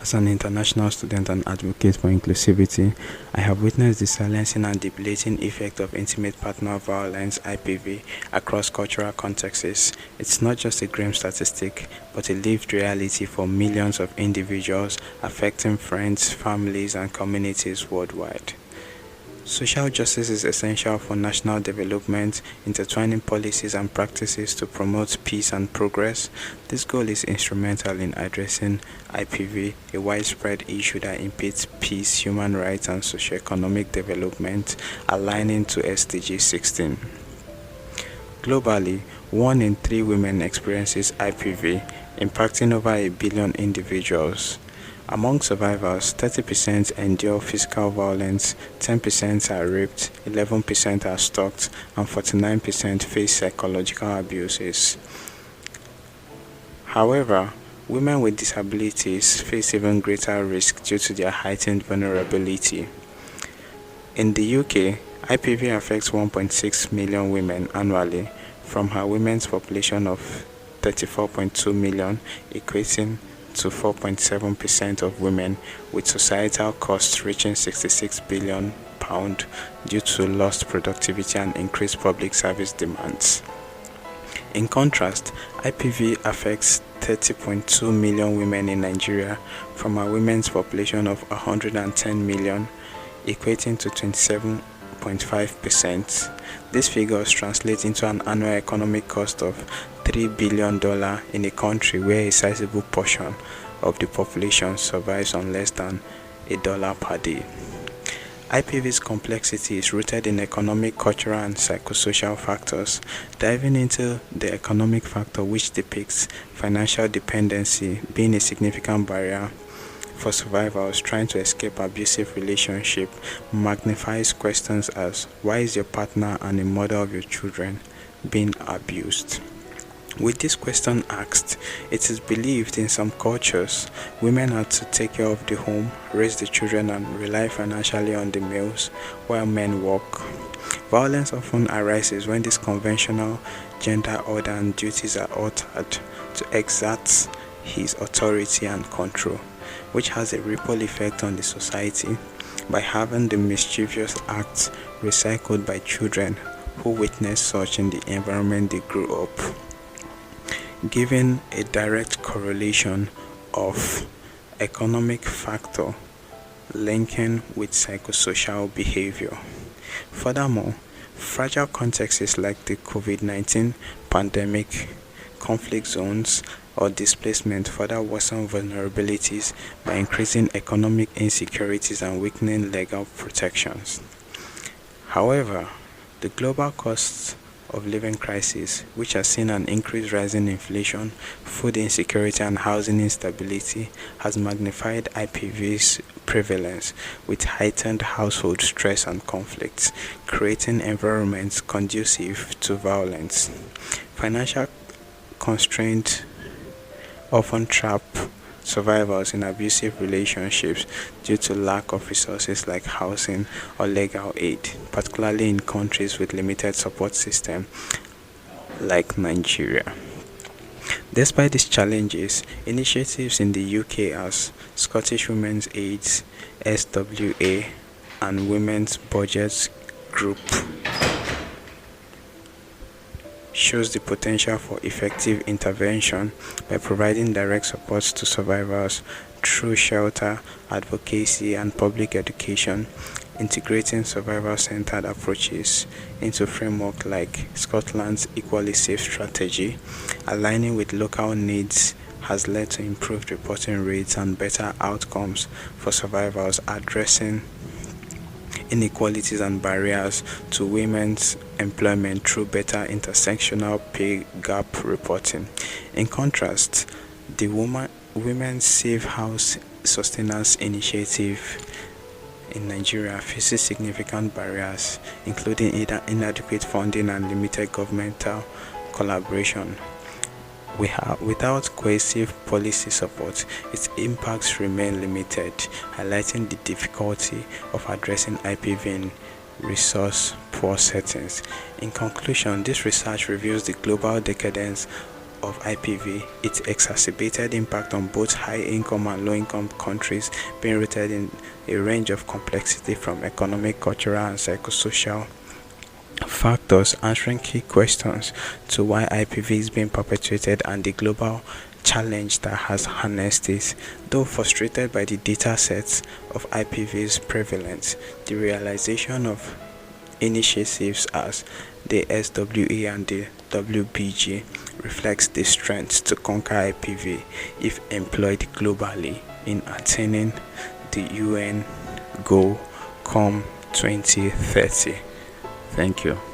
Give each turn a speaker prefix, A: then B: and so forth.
A: As an international student and advocate for inclusivity, I have witnessed the silencing and debilitating effect of intimate partner violence (IPV) across cultural contexts. It's not just a grim statistic, but a lived reality for millions of individuals, affecting friends, families, and communities worldwide. Social justice is essential for national development, intertwining policies and practices to promote peace and progress. This goal is instrumental in addressing IPV, a widespread issue that impedes peace, human rights, and socioeconomic development, aligning to SDG 16. Globally, 1 in 3 women experiences IPV, impacting over a billion individuals. Among survivors, 30% endure physical violence, 10% are raped, 11% are stalked, and 49% face psychological abuses. However, women with disabilities face even greater risk due to their heightened vulnerability. In the UK, IPV affects 1.6 million women annually, from her women's population of 34.2 million, equating to 4.7% of women, with societal costs reaching £66 billion due to lost productivity and increased public service demands. In contrast, IPV affects 30.2 million women in Nigeria, from a women's population of 110 million, equating to 27.5%. These figures translate into an annual economic cost of $3 billion in a country where a sizable portion of the population survives on less than $1 per day. IPV's complexity is rooted in economic, cultural, and psychosocial factors. Diving into the economic factor, which depicts financial dependency being a significant barrier for survivors trying to escape abusive relationship, magnifies questions as why is your partner and the mother of your children being abused? With this question asked, it is believed in some cultures women are to take care of the home, raise the children, and rely financially on the males while men work. Violence often arises when this conventional gender order and duties are altered to exert his authority and control, which has a ripple effect on the society by having the mischievous acts recycled by children who witness such in the environment they grew up, giving a direct correlation of economic factor linking with psychosocial behavior. Furthermore, fragile contexts like the COVID-19 pandemic, conflict zones, or displacement further worsen vulnerabilities by increasing economic insecurities and weakening legal protections. However, the global costs of living crisis, which has seen an increased rise in inflation, food insecurity, and housing instability, has magnified IPV's prevalence with heightened household stress and conflicts, creating environments conducive to violence. Financial constraints often trap survivors in abusive relationships due to lack of resources like housing or legal aid, particularly in countries with limited support systems like Nigeria. Despite these challenges, initiatives in the UK as Scottish Women's Aid (SWA) and Women's Budget Group shows the potential for effective intervention by providing direct support to survivors through shelter, advocacy, and public education, integrating survivor-centered approaches into frameworks like Scotland's Equally Safe strategy, aligning with local needs has led to improved reporting rates and better outcomes for survivors, addressing inequalities and barriers to women's employment through better intersectional pay gap reporting. In contrast, the Women's Safe House Sustainers Initiative in Nigeria faces significant barriers, including inadequate funding and limited governmental collaboration. Without cohesive policy support, its impacts remain limited, highlighting the difficulty of addressing IPV in resource-poor settings. In conclusion, this research reveals the global decadence of IPV, its exacerbated impact on both high-income and low-income countries being rooted in a range of complexity from economic, cultural, and psychosocial factors, answering key questions to why IPV is being perpetuated and the global challenge that has harnessed it. Though frustrated by the data sets of IPV's prevalence, the realization of initiatives as the SWE and the WBG reflects the strength to conquer IPV if employed globally in attaining the UN goal come 2030. Thank you.